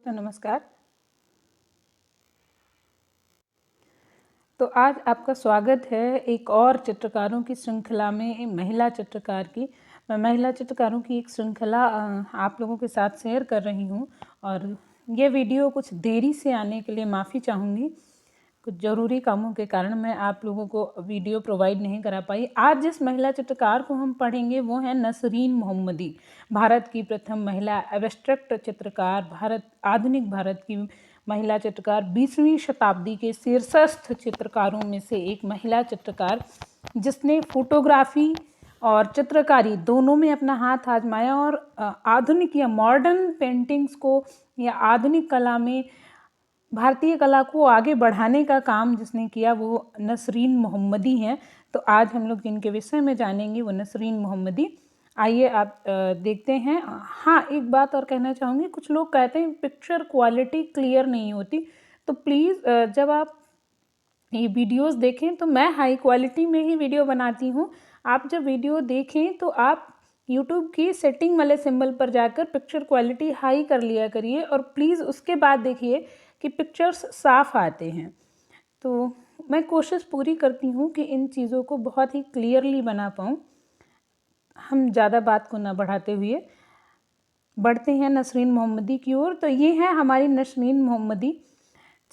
तो नमस्कार। तो आज आपका स्वागत है एक और चित्रकारों की श्रृंखला में, महिला चित्रकार की। मैं महिला चित्रकारों की एक श्रृंखला आप लोगों के साथ शेयर कर रही हूँ और ये वीडियो कुछ देरी से आने के लिए माफ़ी चाहूँगी। कुछ ज़रूरी कामों के कारण मैं आप लोगों को वीडियो प्रोवाइड नहीं करा पाई। आज जिस महिला चित्रकार को हम पढ़ेंगे वो है नसरीन मोहम्मदी, भारत की प्रथम महिला एब्स्ट्रैक्ट चित्रकार, आधुनिक भारत की महिला चित्रकार, 20वीं शताब्दी के शीर्षस्थ चित्रकारों में से एक महिला चित्रकार जिसने फोटोग्राफी और चित्रकारी दोनों में अपना हाथ आजमाया और आधुनिक या मॉडर्न पेंटिंग्स को या आधुनिक कला में भारतीय कला को आगे बढ़ाने का काम जिसने किया वो नसरीन मोहम्मदी हैं। तो आज हम लोग जिनके विषय में जानेंगे वो नसरीन मोहम्मदी। आइए आप देखते हैं। हाँ, एक बात और कहना चाहूँगी, कुछ लोग कहते हैं पिक्चर क्वालिटी क्लियर नहीं होती, तो प्लीज़ जब आप ये वीडियोस देखें तो मैं हाई क्वालिटी में ही वीडियो बनाती हूँ। आप जब वीडियो देखें तो आप YouTube की सेटिंग वाले सिंबल पर जाकर पिक्चर क्वालिटी हाई कर लिया करिए और प्लीज़ उसके बाद देखिए कि पिक्चर्स साफ आते हैं। तो मैं कोशिश पूरी करती हूँ कि इन चीज़ों को बहुत ही क्लियरली बना पाऊँ। हम ज़्यादा बात को ना बढ़ाते हुए बढ़ते हैं नसरीन मोहम्मदी की ओर। तो ये है हमारी नसरीन मोहम्मदी।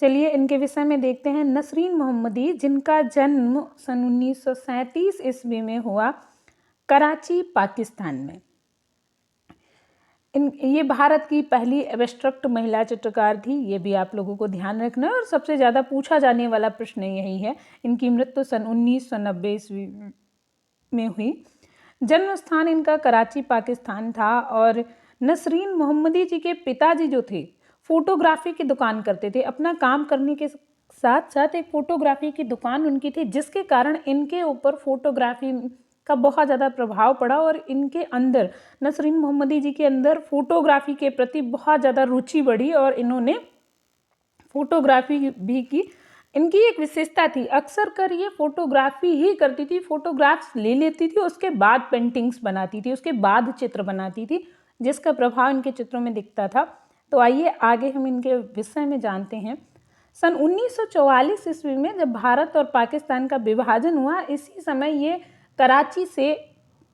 चलिए इनके विषय में देखते हैं। नसरीन मोहम्मदी, जिनका जन्म सन 1937 ईस्वी में हुआ कराची, पाकिस्तान में। ये भारत की पहली एब्स्ट्रैक्ट महिला चित्रकार थी, ये भी आप लोगों को ध्यान रखना है। और सबसे ज़्यादा पूछा जाने वाला प्रश्न यही है। इनकी मृत्यु सन 1990 ईस्वी में हुई। जन्म स्थान इनका कराची, पाकिस्तान था। और नसरीन मोहम्मदी जी के पिताजी जो थे फोटोग्राफी की दुकान करते थे। अपना काम करने के साथ साथ एक फोटोग्राफी की दुकान उनकी थी, जिसके कारण इनके ऊपर फोटोग्राफी का बहुत ज़्यादा प्रभाव पड़ा और इनके अंदर, नसरीन मोहम्मदी जी के अंदर फोटोग्राफी के प्रति बहुत ज़्यादा रुचि बढ़ी और इन्होंने फोटोग्राफी भी की। इनकी एक विशेषता थी, अक्सर कर ये फोटोग्राफी ही करती थी, फोटोग्राफ्स ले लेती थी, उसके बाद पेंटिंग्स बनाती थी, उसके बाद चित्र बनाती थी, जिसका प्रभाव इनके चित्रों में दिखता था। तो आइए आगे हम इनके विषय में जानते हैं। सन 1944 ईस्वी में जब भारत और पाकिस्तान का विभाजन हुआ, इसी समय ये कराची से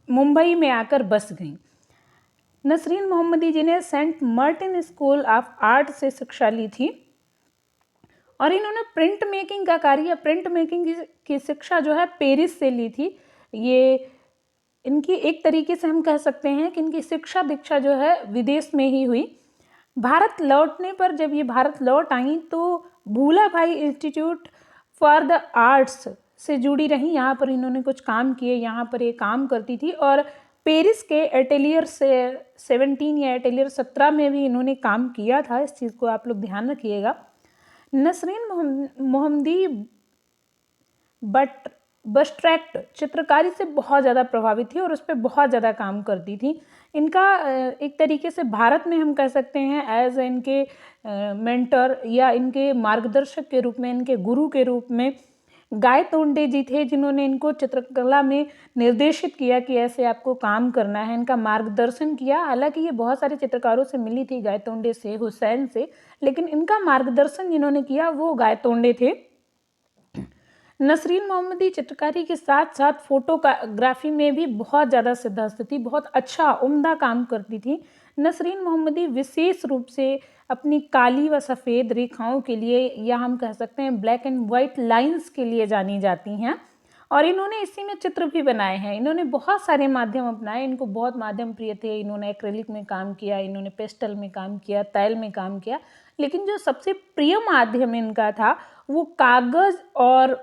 मुंबई में आकर बस गईं। नसरीन मोहम्मदी जी ने Saint Martin school of art से शिक्षा ली थी और इन्होंने प्रिंट मेकिंग का कार्य, प्रिंट मेकिंग की शिक्षा जो है पेरिस से ली थी। ये इनकी एक तरीके से हम कह सकते हैं कि इनकी शिक्षा दीक्षा जो है विदेश में ही हुई। भारत लौटने पर जब ये भारत लौट आई तो भूला भाई इंस्टीट्यूट फॉर द आर्ट्स से जुड़ी रही। यहाँ पर इन्होंने कुछ काम किए, यहाँ पर ये काम करती थी। और पेरिस के एटेलियर से 17 या एटेलियर 17 में भी इन्होंने काम किया था। इस चीज़ को आप लोग ध्यान रखिएगा। नसरीन मोहम्मदी बस्ट्रैक्ट चित्रकारी से बहुत ज़्यादा प्रभावित थी और उस पर बहुत ज़्यादा काम करती थी। इनका एक तरीके से भारत में हम कह सकते हैं एज इनके मेंटर या इनके मार्गदर्शक के रूप में, इनके गुरु के रूप में गायतोंडे जी थे, जिन्होंने इनको चित्रकला में निर्देशित किया कि ऐसे आपको काम करना है, इनका मार्गदर्शन किया। हालांकि ये बहुत सारे चित्रकारों से मिली थी, गायतोंडे से, हुसैन से, लेकिन इनका मार्गदर्शन जिन्होंने किया वो गायतोंडे थे। नसरीन मोहम्मदी चित्रकारी के साथ साथ फोटोग्राफी में भी बहुत ज़्यादा सिद्धहस्त थी, बहुत अच्छा उम्दा काम करती थी। नसरीन मोहम्मदी विशेष रूप से अपनी काली व सफ़ेद रेखाओं के लिए, या हम कह सकते हैं ब्लैक एंड वाइट लाइंस के लिए जानी जाती हैं। और इन्होंने इसी में चित्र भी बनाए हैं। इन्होंने बहुत सारे माध्यम अपनाए, इनको बहुत माध्यम प्रिय थे। इन्होंने एक्रेलिक में काम किया, इन्होंने पेस्टल में काम किया, तैल में काम किया, लेकिन जो सबसे प्रिय माध्यम इनका था वो कागज़ और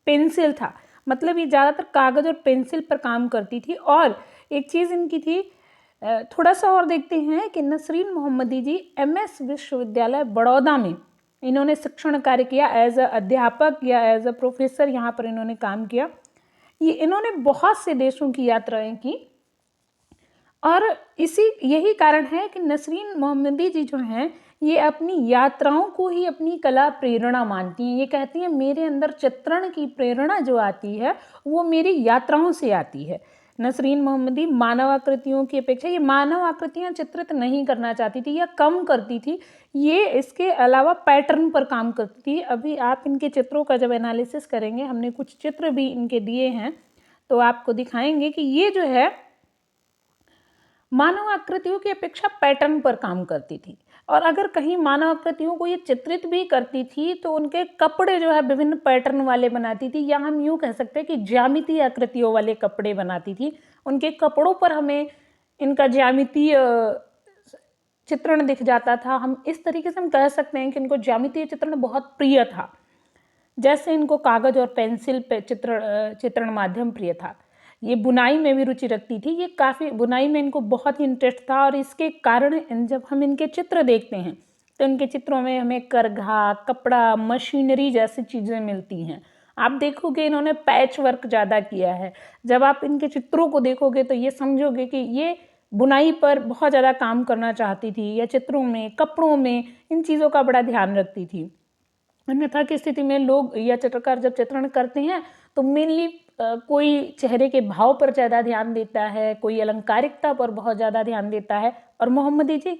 पेंसिल था। मतलब ये ज़्यादातर कागज़ और पेंसिल पर काम करती थी। और एक चीज़ इनकी थी, थोड़ा सा और देखते हैं कि नसरीन मोहम्मदी जी MS विश्वविद्यालय बड़ौदा में इन्होंने शिक्षण कार्य किया, एज अ अध्यापक या एज अ प्रोफेसर यहाँ पर इन्होंने काम किया। ये इन्होंने बहुत से देशों की यात्राएं की और यही कारण है कि नसरीन मोहम्मदी जी जो हैं ये अपनी यात्राओं को ही अपनी कला प्रेरणा मानती हैं। ये कहती हैं मेरे अंदर चित्रण की प्रेरणा जो आती है वो मेरी यात्राओं से आती है। नसरीन मोहम्मदी मानव आकृतियों की अपेक्षा ये मानव आकृतियां चित्रित नहीं करना चाहती थी या कम करती थी, ये इसके अलावा पैटर्न पर काम करती थी। अभी आप इनके चित्रों का जब एनालिसिस करेंगे, हमने कुछ चित्र भी इनके दिए हैं तो आपको दिखाएंगे कि ये जो है मानव आकृतियों की अपेक्षा पैटर्न पर काम करती थी। और अगर कहीं मानव आकृतियों को ये चित्रित भी करती थी तो उनके कपड़े जो है विभिन्न पैटर्न वाले बनाती थी, या हम यूँ कह सकते हैं कि ज्यामितीय आकृतियों वाले कपड़े बनाती थी। उनके कपड़ों पर हमें इनका ज्यामितीय चित्रण दिख जाता था। हम इस तरीके से हम कह सकते हैं कि इनको ज्यामितीय चित्रण बहुत प्रिय था, जैसे इनको कागज और पेंसिल पे चित्रण माध्यम प्रिय था। ये बुनाई में भी रुचि रखती थी, ये काफ़ी बुनाई में इनको बहुत ही इंटरेस्ट था। और इसके कारण जब हम इनके चित्र देखते हैं तो इनके चित्रों में हमें करघा, कपड़ा, मशीनरी जैसी चीज़ें मिलती हैं। आप देखोगे इन्होंने पैच वर्क ज़्यादा किया है। जब आप इनके चित्रों को देखोगे तो ये समझोगे कि ये बुनाई पर बहुत ज़्यादा काम करना चाहती थी, या चित्रों में, कपड़ों में इन चीज़ों का बड़ा ध्यान रखती थी। अन्यथा की स्थिति में लोग या चित्रकार जब चित्रण करते हैं तो मेनली कोई चेहरे के भाव पर ज़्यादा ध्यान देता है, कोई अलंकारिकता पर बहुत ज़्यादा ध्यान देता है, और मोहम्मदी जी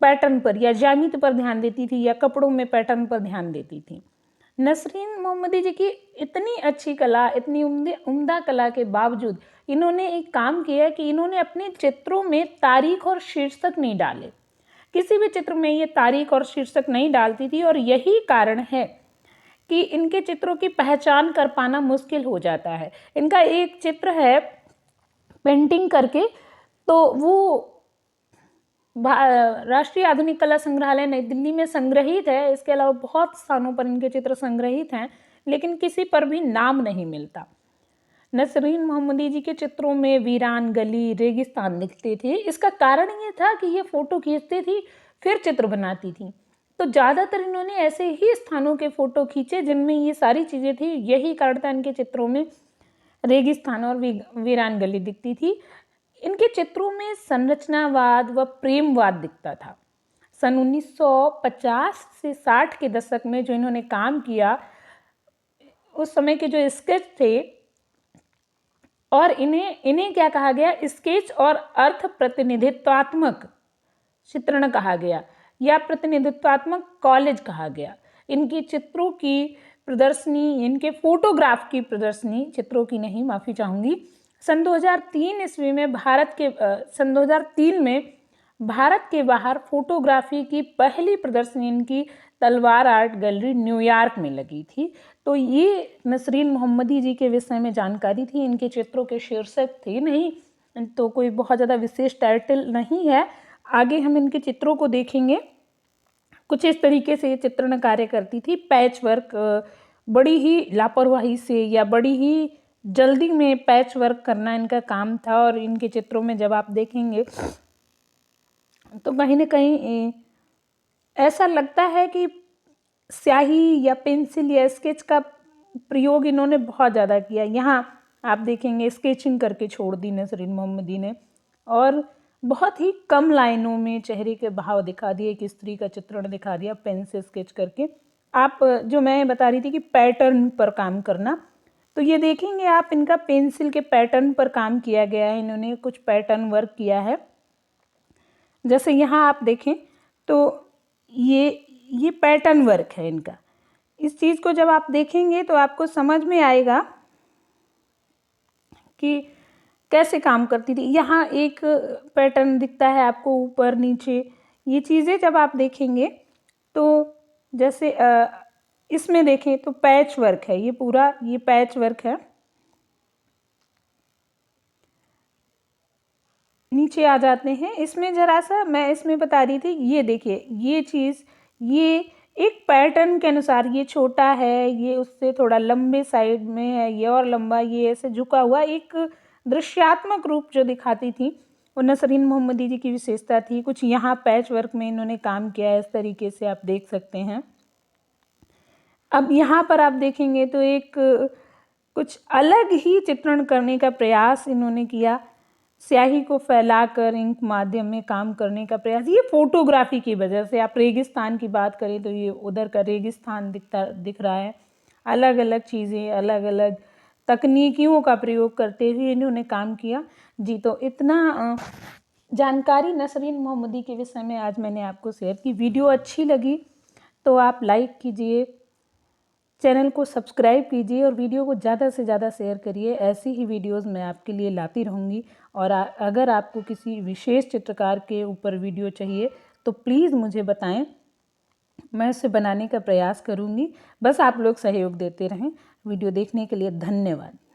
पैटर्न पर या ज्यामिति पर ध्यान देती थी, या कपड़ों में पैटर्न पर ध्यान देती थी। नसरीन मोहम्मदी जी की इतनी अच्छी कला, इतनी उम्दा कला के बावजूद इन्होंने एक काम किया कि इन्होंने अपने चित्रों में तारीख और शीर्षक नहीं डाले। किसी भी चित्र में ये तारीख और शीर्षक नहीं डालती थी, और यही कारण है कि इनके चित्रों की पहचान कर पाना मुश्किल हो जाता है। इनका एक चित्र है पेंटिंग करके, तो वो राष्ट्रीय आधुनिक कला संग्रहालय नई दिल्ली में संग्रहित है। इसके अलावा बहुत स्थानों पर इनके चित्र संग्रहित हैं, लेकिन किसी पर भी नाम नहीं मिलता। नसरीन मोहम्मदी जी के चित्रों में वीरान गली, रेगिस्तान दिखते थे। इसका कारण ये था कि ये फोटो खींचती थी फिर चित्र बनाती थी, तो ज़्यादातर इन्होंने ऐसे ही स्थानों के फोटो खींचे जिनमें ये सारी चीज़ें थी। यही कारण था इनके चित्रों में रेगिस्तान और वीरान गली दिखती थी। इनके चित्रों में संरचनावाद व प्रेमवाद दिखता था। सन 1950 से 60 के दशक में जो इन्होंने काम किया, उस समय के जो स्केच थे, और इन्हें क्या कहा गया, स्केच और अर्थ प्रतिनिधित्वात्मक चित्रण कहा गया, या प्रतिनिधित्वात्मक कॉलेज कहा गया। इनकी चित्रों की प्रदर्शनी, इनके फोटोग्राफ की प्रदर्शनी, चित्रों की नहीं, माफ़ी चाहूँगी, सन 2003 ईस्वी में सन 2003 में भारत के बाहर फोटोग्राफी की पहली प्रदर्शनी इनकी तलवार आर्ट गैलरी न्यूयॉर्क में लगी थी। तो ये नसरीन मोहम्मदी जी के विषय में जानकारी थी। इनके चित्रों के शीर्षक थे नहीं, तो कोई बहुत ज़्यादा विशेष टाइटल नहीं है। आगे हम इनके चित्रों को देखेंगे। कुछ इस तरीके से ये चित्रण कार्य करती थी। पैच वर्क बड़ी ही लापरवाही से या बड़ी ही जल्दी में पैच वर्क करना इनका काम था, और इनके चित्रों में जब आप देखेंगे तो कहीं ना कहीं ऐसा लगता है कि स्याही या पेंसिल या स्केच का प्रयोग इन्होंने बहुत ज़्यादा किया। यहाँ आप देखेंगे स्केचिंग करके छोड़ दी नसरीन मोहम्मदी ने, और बहुत ही कम लाइनों में चेहरे के भाव दिखा दिए, एक स्त्री का चित्रण दिखा दिया पेन से स्केच करके। आप जो मैं बता रही थी कि पैटर्न पर काम करना, तो ये देखेंगे आप, इनका पेंसिल के पैटर्न पर काम किया गया है। इन्होंने कुछ पैटर्न वर्क किया है। जैसे यहाँ आप देखें तो ये पैटर्न वर्क है इनका। इस चीज़ को जब आप देखेंगे तो आपको समझ में आएगा कि कैसे काम करती थी। यहाँ एक पैटर्न दिखता है आपको ऊपर नीचे, ये चीज़ें जब आप देखेंगे तो जैसे इसमें देखें तो पैच वर्क है, ये पूरा ये पैच वर्क है। नीचे आ जाते हैं, इसमें ज़रा सा मैं इसमें बता रही थी, ये देखिए ये चीज़, ये एक पैटर्न के अनुसार, ये छोटा है, ये उससे थोड़ा लंबे साइड में है, ये और लंबा, ये ऐसे झुका हुआ, एक दृश्यात्मक रूप जो दिखाती थी वो नसरीन मोहम्मदी जी की विशेषता थी। कुछ यहाँ पैच वर्क में इन्होंने काम किया है, इस तरीके से आप देख सकते हैं। अब यहाँ पर आप देखेंगे तो एक कुछ अलग ही चित्रण करने का प्रयास इन्होंने किया, स्याही को फैलाकर इंक माध्यम में काम करने का प्रयास। ये फोटोग्राफी की वजह से, आप रेगिस्तान की बात करें तो ये उधर का रेगिस्तान दिख रहा है, अलग अलग चीज़ें, अलग अलग तकनीकियों का प्रयोग करते हुए इन्होंने काम किया। जी, तो इतना जानकारी नसरीन मोहम्मदी के विषय में आज मैंने आपको शेयर की। वीडियो अच्छी लगी तो आप लाइक कीजिए, चैनल को सब्सक्राइब कीजिए और वीडियो को ज़्यादा से ज़्यादा शेयर करिए। ऐसी ही वीडियोज़ मैं आपके लिए लाती रहूँगी। और अगर आपको किसी विशेष चित्रकार के ऊपर वीडियो चाहिए तो प्लीज़ मुझे बताएं, मैं उसे बनाने का प्रयास करूँगी। बस आप लोग सहयोग देते रहें। वीडियो देखने के लिए धन्यवाद।